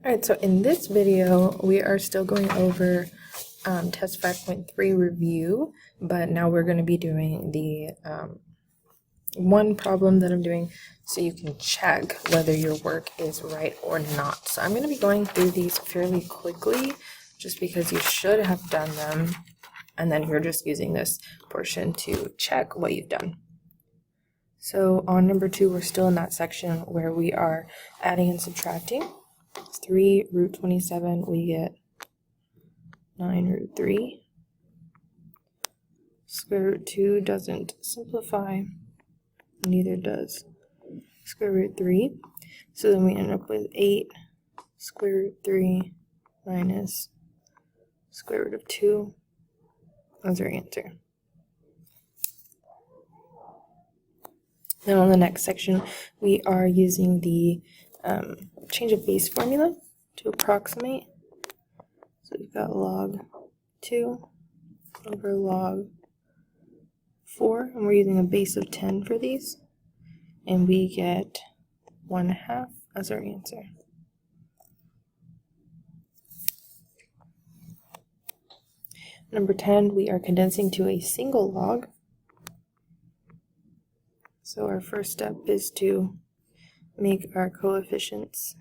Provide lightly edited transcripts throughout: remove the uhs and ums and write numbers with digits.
Alright, so in this video, we are still going over test 5.3 review, but now we're going to be doing the one problem that I'm doing so you can check whether your work is right or not. So I'm going to be going through these fairly quickly just because you should have done them, and then you're just using this portion to check what you've done. So on number 2, we're still in that section where we are adding and subtracting. 3 root 27, we get 9 root 3. Square root 2 doesn't simplify, neither does square root 3. So then we end up with 8 square root 3 minus square root of 2 as our answer. Then on the next section, we are using the change of base formula to approximate. So we've got log 2 over log 4, and we're using a base of 10 for these, and we get 1/2 as our answer. Number 10, we are condensing to a single log. So our first step is to make our coefficients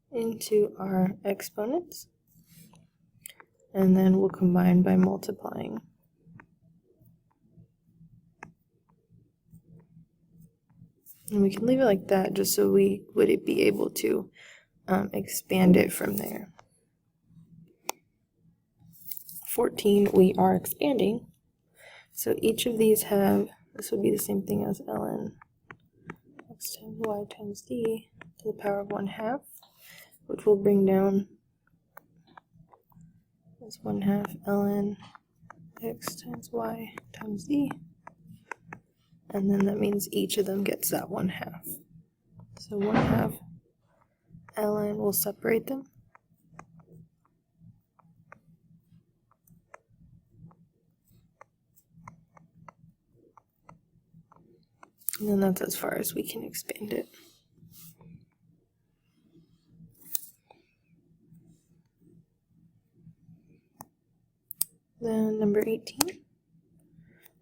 into our exponents, and then we'll combine by multiplying. And we can leave it like that just so we would be able to expand it from there. 14, we are expanding. So each of these have, this would be the same thing as ln x times y times d to the power of 1/2, which will bring down as 1/2 ln x times y times d, and then that means each of them gets that 1/2. So 1/2 ln, will separate them, and then that's as far as we can expand it. Then number 18,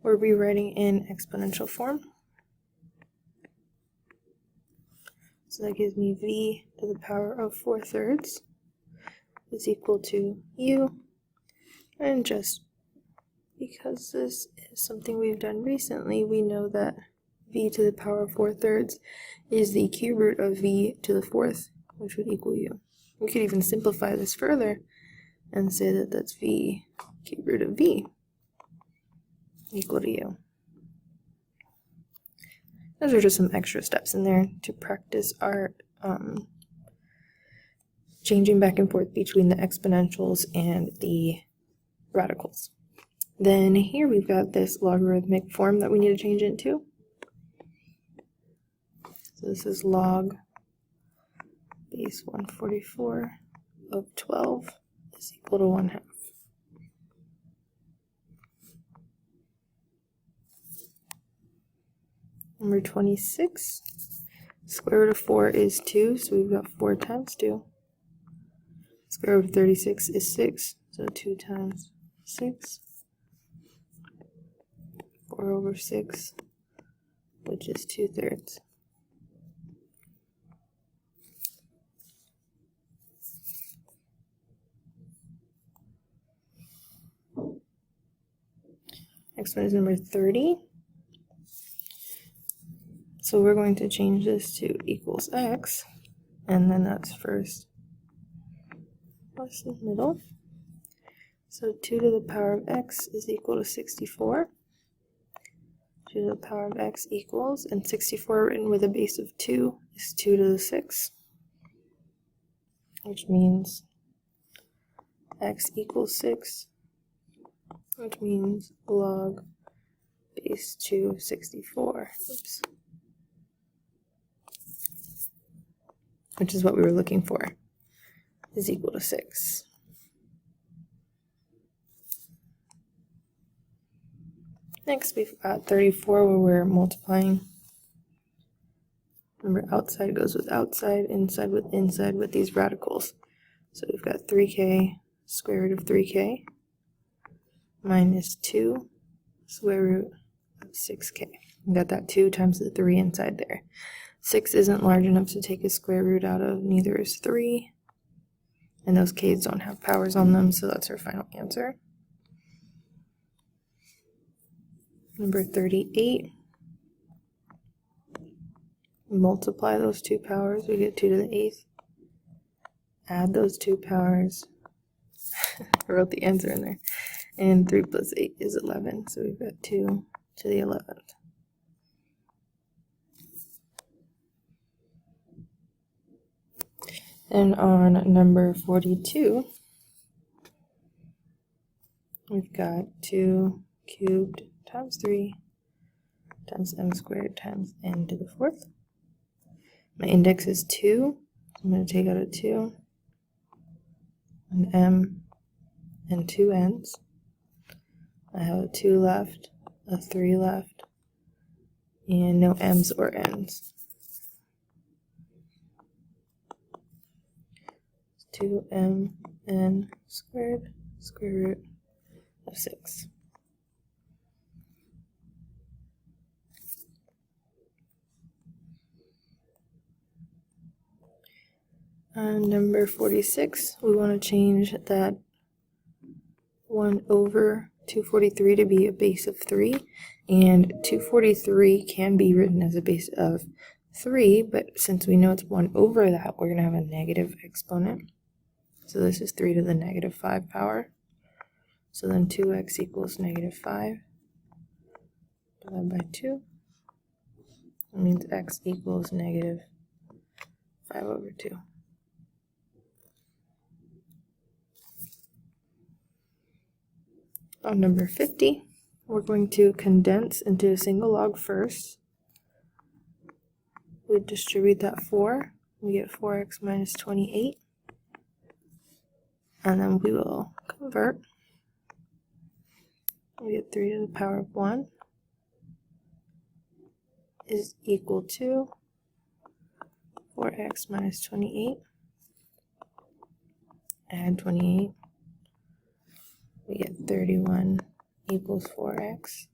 we're rewriting in exponential form. So that gives me v to the power of 4/3 is equal to u, and just because this is something we've done recently, we know that v to the power of 4/3 is the cube root of v to the 4th, which would equal u. We could even simplify this further and say that that's v cube root of v equal to u. Those are just some extra steps in there to practice our changing back and forth between the exponentials and the radicals. Then here we've got this logarithmic form that we need to change into. So this is log base 144 of 12 is equal to 1/2. Number 26, square root of 4 is 2, so we've got 4 times 2. Square root of 36 is 6, so 2 times 6. 4 over 6, which is 2/3. Next one is number 30. So we're going to change this to equals x, and then that's first plus the middle. So 2 to the power of x is equal to 64. 2 to the power of x equals, and 64 written with a base of 2 is 2 to the 6, which means x equals 6, which means log base 2 of 64. Oops. Which is what we were looking for, is equal to 6. Next, we've got 34 where we're multiplying Remember, outside goes with outside, inside with these radicals. So we've got 3k square root of 3k minus 2 square root of 6k. We got that 2 times the 3 inside there. 6 isn't large enough to take a square root out of, neither is 3. And those k's don't have powers on them, so that's our final answer. Number 38. Multiply those two powers, we get 2 to the 8th. Add those two powers. I wrote the answer in there. And 3 plus 8 is 11, so we've got 2 to the 11th. And on number 42, we've got 2 cubed times 3 times m squared times n to the 4th. My index is 2. I'm going to take out a 2, an m, and 2 n's. I have a 2 left, a 3 left, and no m's or n's. 2mn squared square root of 6. On number 46, we want to change that 1 over 243 to be a base of 3, and 243 can be written as a base of 3, but since we know it's 1 over that, we're going to have a negative exponent. So this is 3 to the negative 5 power. So then 2x equals negative 5 divided by 2. That means x equals negative 5 over 2. On number 50, we're going to condense into a single log first. We distribute that 4. We get 4x minus 28. And then we will convert. We get 3 to the power of 1 is equal to 4x minus 28. Add 28. We get 31 equals 4x.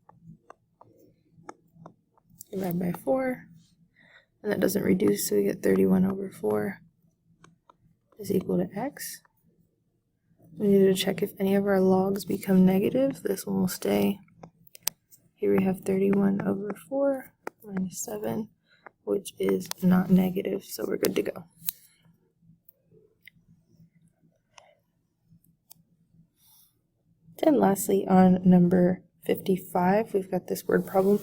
Divide by 4. And that doesn't reduce, so we get 31 over 4 is equal to x. We need to check if any of our logs become negative. This one will stay. Here we have 31 over 4 minus 7, which is not negative, so we're good to go. And lastly, on number 55, we've got this word problem.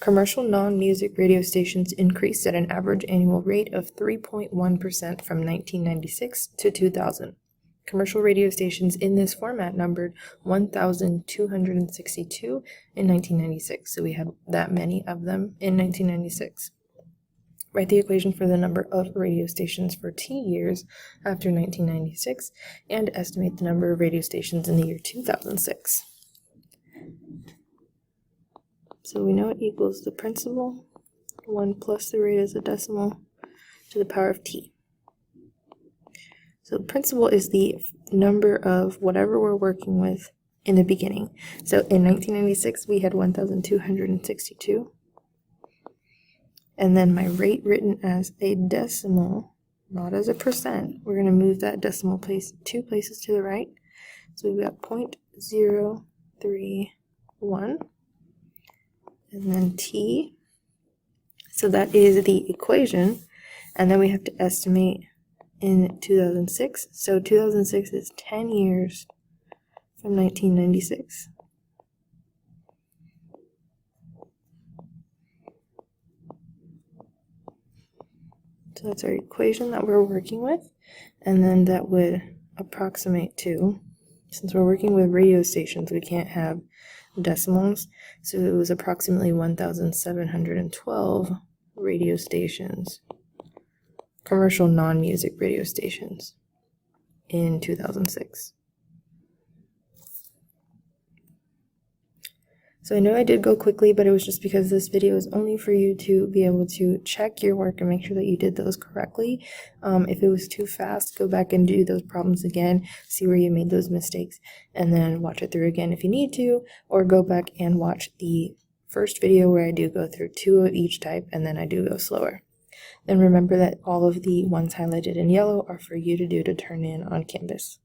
Commercial non-music radio stations increased at an average annual rate of 3.1% from 1996 to 2000. Commercial radio stations in this format numbered 1,262 in 1996, so we had that many of them in 1996. Write the equation for the number of radio stations for T years after 1996, and estimate the number of radio stations in the year 2006. So we know it equals the principal, 1 plus the rate as a decimal, to the power of T. So the principal is the number of whatever we're working with in the beginning. So in 1996, we had 1,262. And then my rate written as a decimal, not as a percent. We're going to move that decimal place 2 places to the right. So we've got 0.031. And then T. So that is the equation. And then we have to estimate in 2006. So 2006 is 10 years from 1996. So that's our equation that we're working with. And then that would approximate to, since we're working with radio stations, we can't have decimals. So it was approximately 1,712 radio stations, commercial non-music radio stations in 2006. So I know I did go quickly, but it was just because this video is only for you to be able to check your work and make sure that you did those correctly. If it was too fast, go back and do those problems again, see where you made those mistakes, and then watch it through again if you need to, or go back and watch the first video where I do go through 2 of each type and then I do go slower. Then remember that all of the ones highlighted in yellow are for you to do to turn in on Canvas.